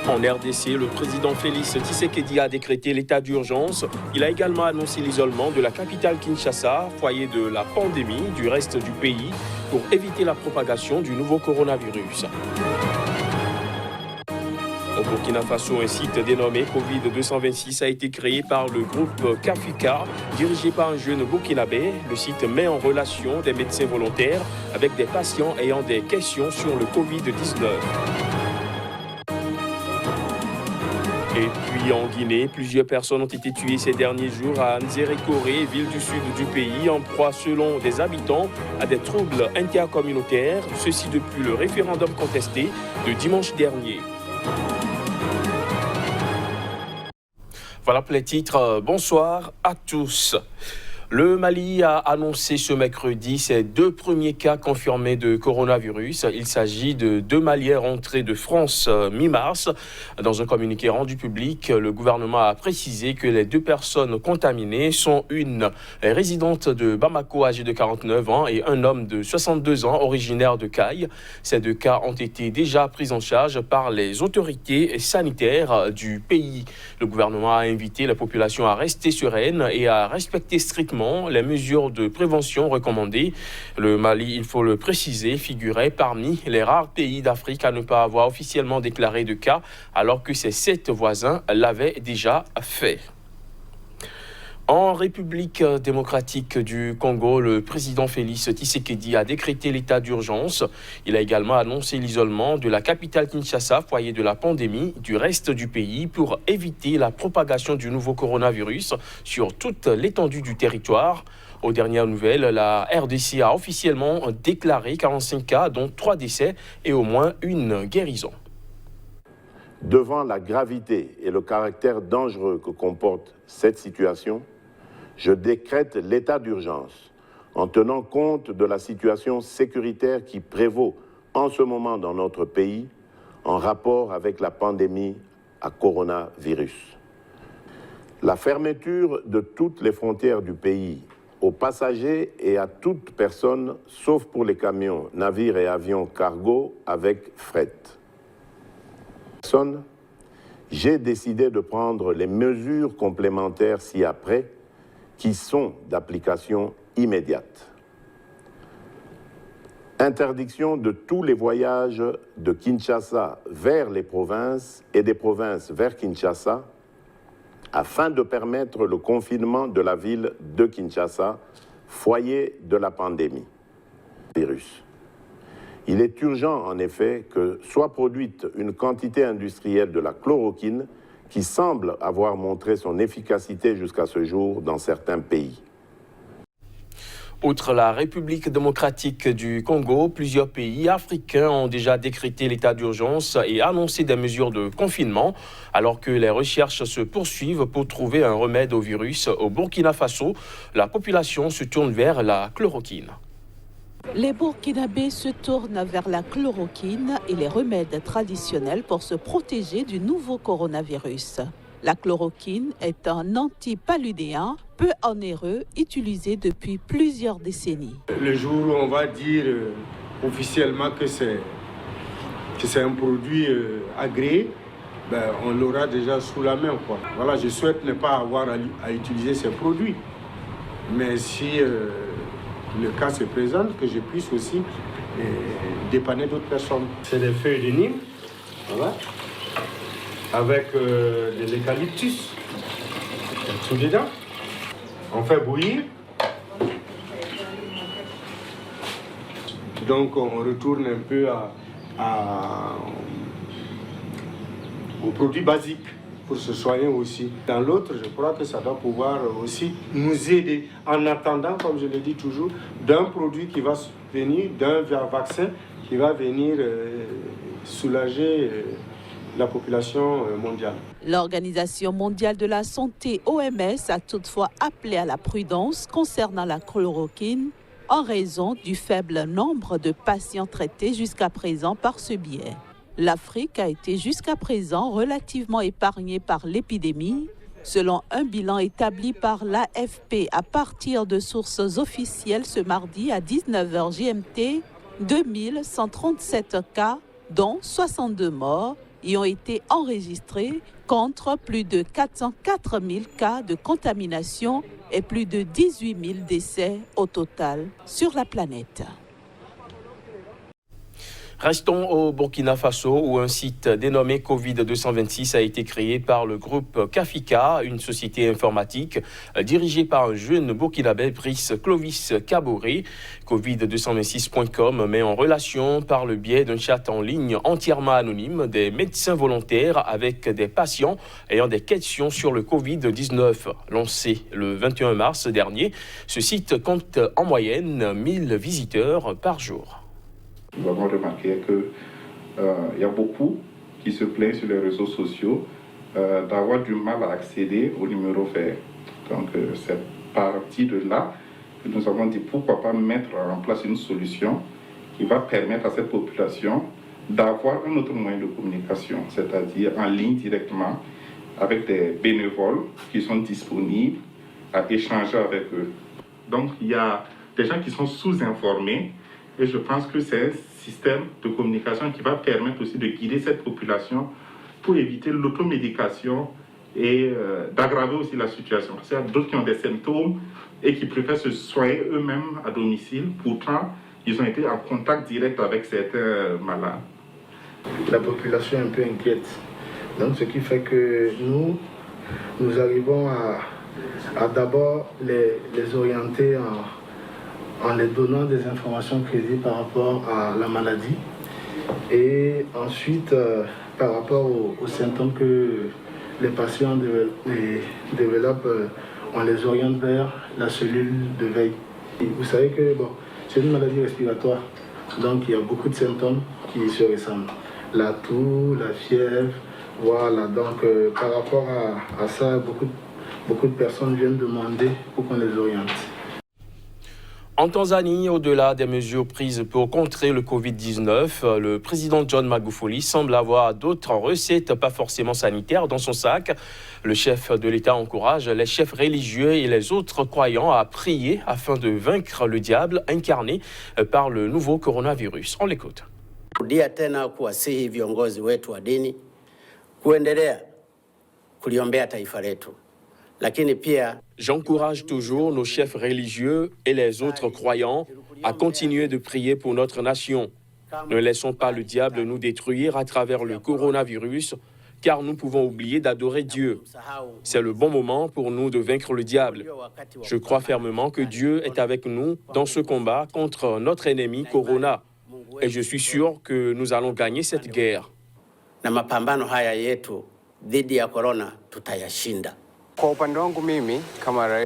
En RDC, le président Félix Tshisekedi a décrété l'état d'urgence. Il a également annoncé l'isolement de la capitale Kinshasa, foyer de la pandémie du reste du pays, pour éviter la propagation du nouveau coronavirus. Au Burkina Faso, un site dénommé Covid-226 a été créé par le groupe Kafika, dirigé par un jeune burkinabé. Le site met en relation des médecins volontaires avec des patients ayant des questions sur le Covid-19. Et puis en Guinée, plusieurs personnes ont été tuées ces derniers jours à Nzérékoré, ville du sud du pays, en proie selon des habitants à des troubles intercommunautaires, ceci depuis le référendum contesté de dimanche dernier. Voilà pour les titres. Bonsoir à tous. Le Mali a annoncé ce mercredi ses 2 premiers cas confirmés de coronavirus. Il s'agit de 2 Maliens rentrés de France mi-mars. Dans un communiqué rendu public, le gouvernement a précisé que les 2 personnes contaminées sont une résidente de Bamako âgée de 49 ans et un homme de 62 ans originaire de Caille. Ces 2 cas ont été déjà pris en charge par les autorités sanitaires du pays. Le gouvernement a invité la population à rester sereine et à respecter strictement les mesures de prévention recommandées. Le Mali, il faut le préciser, figurait parmi les rares pays d'Afrique à ne pas avoir officiellement déclaré de cas, alors que ses 7 voisins l'avaient déjà fait. En République démocratique du Congo, le président Félix Tshisekedi a décrété l'état d'urgence. Il a également annoncé l'isolement de la capitale Kinshasa, foyer de la pandémie, du reste du pays pour éviter la propagation du nouveau coronavirus sur toute l'étendue du territoire. Aux dernières nouvelles, la RDC a officiellement déclaré 45 cas, dont 3 décès et au moins une guérison. Devant la gravité et le caractère dangereux que comporte cette situation, je décrète l'état d'urgence en tenant compte de la situation sécuritaire qui prévaut en ce moment dans notre pays en rapport avec la pandémie à coronavirus. La fermeture de toutes les frontières du pays aux passagers et à toute personne, sauf pour les camions, navires et avions cargo avec fret. J'ai décidé de prendre les mesures complémentaires ci-après qui sont d'application immédiate. Interdiction de tous les voyages de Kinshasa vers les provinces et des provinces vers Kinshasa afin de permettre le confinement de la ville de Kinshasa, foyer de la pandémie. Virus. Il est urgent, en effet, que soit produite une quantité industrielle de la chloroquine qui semble avoir montré son efficacité jusqu'à ce jour dans certains pays. Outre la République démocratique du Congo, plusieurs pays africains ont déjà décrété l'état d'urgence et annoncé des mesures de confinement, alors que les recherches se poursuivent pour trouver un remède au virus. Au Burkina Faso, la population se tourne vers la chloroquine. Les Burkinabés se tournent vers la chloroquine et les remèdes traditionnels pour se protéger du nouveau coronavirus. La chloroquine est un antipaludéen peu onéreux utilisé depuis plusieurs décennies. Le jour où on va dire officiellement que c'est un produit agréé, on l'aura déjà sous la main, quoi. Voilà, je souhaite ne pas avoir à utiliser ces produits. Mais si le cas se présente, que je puisse aussi dépanner d'autres personnes. C'est des feuilles de Nîmes, voilà, avec de l'eucalyptus, tout dedans. On fait bouillir. Donc on retourne un peu aux produits basiques pour se soigner aussi. Dans l'autre, je crois que ça doit pouvoir aussi nous aider en attendant, comme je le dis toujours, d'un produit qui va venir, d'un vaccin qui va venir soulager la population mondiale. L'Organisation mondiale de la santé, OMS, a toutefois appelé à la prudence concernant la chloroquine en raison du faible nombre de patients traités jusqu'à présent par ce biais. L'Afrique a été jusqu'à présent relativement épargnée par l'épidémie. Selon un bilan établi par l'AFP à partir de sources officielles ce mardi à 19h GMT, 2137 cas, dont 62 morts, y ont été enregistrés contre plus de 404 000 cas de contamination et plus de 18 000 décès au total sur la planète. Restons au Burkina Faso où un site dénommé Covid226 a été créé par le groupe Kafika, une société informatique dirigée par un jeune burkinabé, Brice Clovis Kaboré. Covid226.com met en relation par le biais d'un chat en ligne entièrement anonyme des médecins volontaires avec des patients ayant des questions sur le Covid-19. Lancé le 21 mars dernier, ce site compte en moyenne 1000 visiteurs par jour. Nous avons remarqué qu'il y a beaucoup qui se plaignent sur les réseaux sociaux d'avoir du mal à accéder au numéro vert. Donc c'est parti de là que nous avons dit pourquoi pas mettre en place une solution qui va permettre à cette population d'avoir un autre moyen de communication, c'est-à-dire en ligne directement avec des bénévoles qui sont disponibles à échanger avec eux. Donc il y a des gens qui sont sous-informés. Et je pense que c'est un système de communication qui va permettre aussi de guider cette population pour éviter l'automédication et d'aggraver aussi la situation. Parce qu'il y a d'autres qui ont des symptômes et qui préfèrent se soigner eux-mêmes à domicile. Pourtant, ils ont été en contact direct avec certains malades. La population est un peu inquiète. Donc, ce qui fait que nous arrivons à d'abord les orienter en les donnant des informations crédibles par rapport à la maladie et ensuite par rapport aux symptômes que les patients développent, on les oriente vers la cellule de veille. Et vous savez que c'est une maladie respiratoire, donc il y a beaucoup de symptômes qui se ressemblent. La toux, la fièvre, voilà. Donc par rapport à ça, beaucoup de personnes viennent demander pour qu'on les oriente. En Tanzanie, au-delà des mesures prises pour contrer le Covid-19, le président John Magufuli semble avoir d'autres recettes, pas forcément sanitaires, dans son sac. Le chef de l'État encourage les chefs religieux et les autres croyants à prier afin de vaincre le diable incarné par le nouveau coronavirus. On l'écoute. Rudia tena kuwasihi viongozi wetu wa dini kuendelea kuliombea taifa letu. J'encourage toujours nos chefs religieux et les autres croyants à continuer de prier pour notre nation. Ne laissons pas le diable nous détruire à travers le coronavirus, car nous pouvons oublier d'adorer Dieu. C'est le bon moment pour nous de vaincre le diable. Je crois fermement que Dieu est avec nous dans ce combat contre notre ennemi Corona. Et je suis sûr que nous allons gagner cette guerre. Na mapambano haya yetu dhidi ya corona tutayashinda. En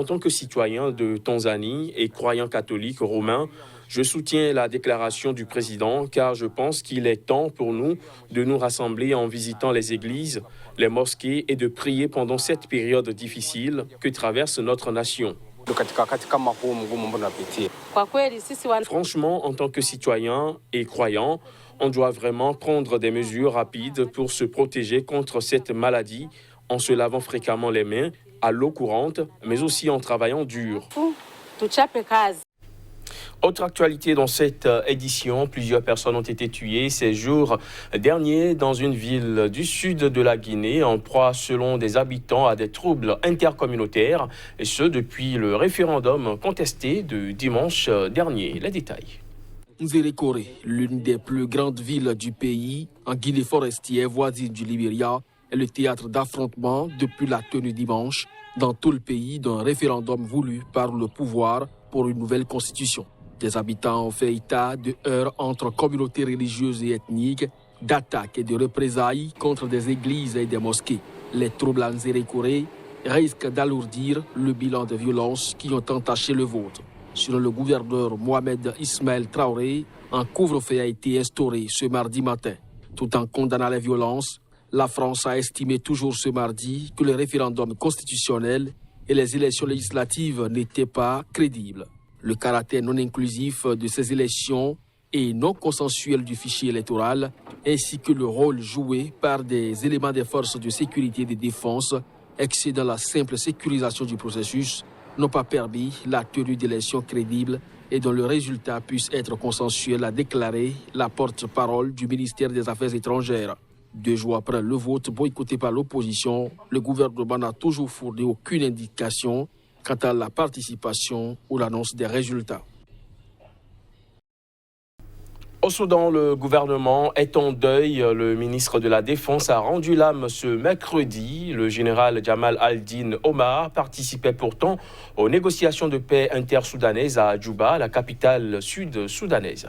tant que citoyen de Tanzanie et croyant catholique romain, je soutiens la déclaration du président car je pense qu'il est temps pour nous de nous rassembler en visitant les églises, les mosquées et de prier pendant cette période difficile que traverse notre nation. Franchement, en tant que citoyen et croyant, on doit vraiment prendre des mesures rapides pour se protéger contre cette maladie en se lavant fréquemment les mains, à l'eau courante, mais aussi en travaillant dur. Autre actualité dans cette édition, plusieurs personnes ont été tuées ces jours derniers dans une ville du sud de la Guinée, en proie selon des habitants à des troubles intercommunautaires, et ce depuis le référendum contesté de dimanche dernier. Les détails. Nzerekore, l'une des plus grandes villes du pays, en Guinée forestière voisine du Libéria, est le théâtre d'affrontements depuis la tenue dimanche dans tout le pays d'un référendum voulu par le pouvoir pour une nouvelle constitution. Des habitants ont fait état de heurts entre communautés religieuses et ethniques, d'attaques et de représailles contre des églises et des mosquées. Les troubles à Nzerekore risquent d'alourdir le bilan de violences qui ont entaché le vôtre. Selon le gouverneur Mohamed Ismaël Traoré, un couvre-feu a été instauré ce mardi matin. Tout en condamnant les violences, la France a estimé toujours ce mardi que le référendum constitutionnel et les élections législatives n'étaient pas crédibles. Le caractère non inclusif de ces élections et non consensuel du fichier électoral, ainsi que le rôle joué par des éléments des forces de sécurité et de défense excédant la simple sécurisation du processus, n'ont pas permis la tenue d'élections crédibles et dont le résultat puisse être consensuel, a déclaré la porte-parole du ministère des Affaires étrangères. 2 jours après le vote boycotté par l'opposition, le gouvernement n'a toujours fourni aucune indication quant à la participation ou l'annonce des résultats. Au Soudan, le gouvernement est en deuil. Le ministre de la Défense a rendu l'âme ce mercredi. Le général Jamal al-Din Omar participait pourtant aux négociations de paix intersoudanaises à Djouba, la capitale sud-soudanaise.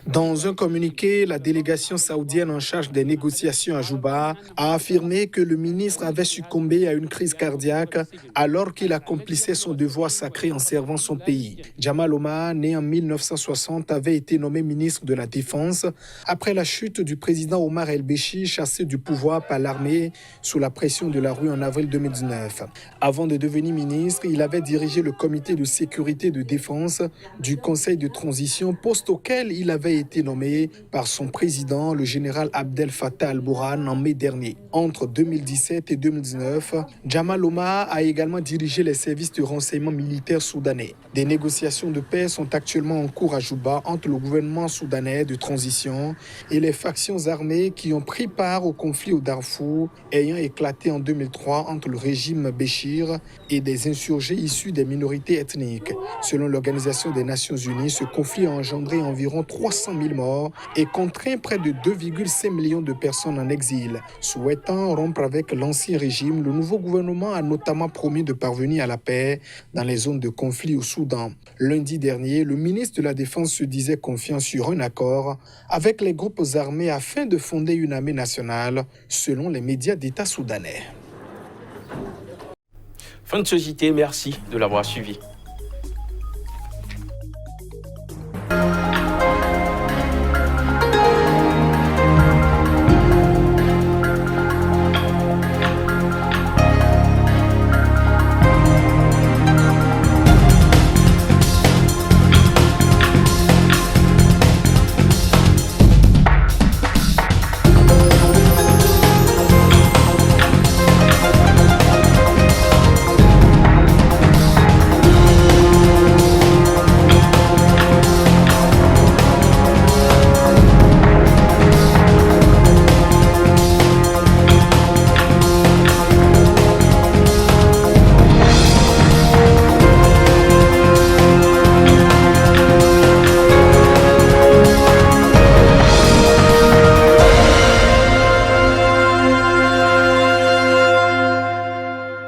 Dans un communiqué, la délégation saoudienne en charge des négociations à Djouba a affirmé que le ministre avait succombé à une crise cardiaque alors qu'il accomplissait son devoir sacré en servant son pays. Jamal Omar, né en 1960, avait été nommé ministre de la Défense après la chute du président Omar el-Béchir, chassé du pouvoir par l'armée sous la pression de la rue en avril 2019. Avant de devenir ministre, il avait dirigé le comité de sécurité et de défense du Conseil de transition, poste auquel il avait été nommé par son président, le général Abdel Fattah al-Burhan, en mai dernier. Entre 2017 et 2019, Jamal Omar a également dirigé les services de renseignement militaire soudanais. Des négociations de paix sont actuellement en cours à Djouba entre le gouvernement soudanais de transition et les factions armées qui ont pris part au conflit au Darfour ayant éclaté en 2003 entre le régime Béchir et des insurgés issus des minorités ethniques. Selon l'Organisation des Nations Unies, ce conflit a engendré environ 300 000 morts et contraint près de 2,5 millions de personnes en exil. Souhaitant rompre avec l'ancien régime, le nouveau gouvernement a notamment promis de parvenir à la paix dans les zones de conflit au Soudan. Lundi dernier, le ministre de la Défense se disait confiant sur un accord avec les groupes armés afin de fonder une armée nationale, selon les médias d'État soudanais. Fin de ce JT, merci de l'avoir suivi.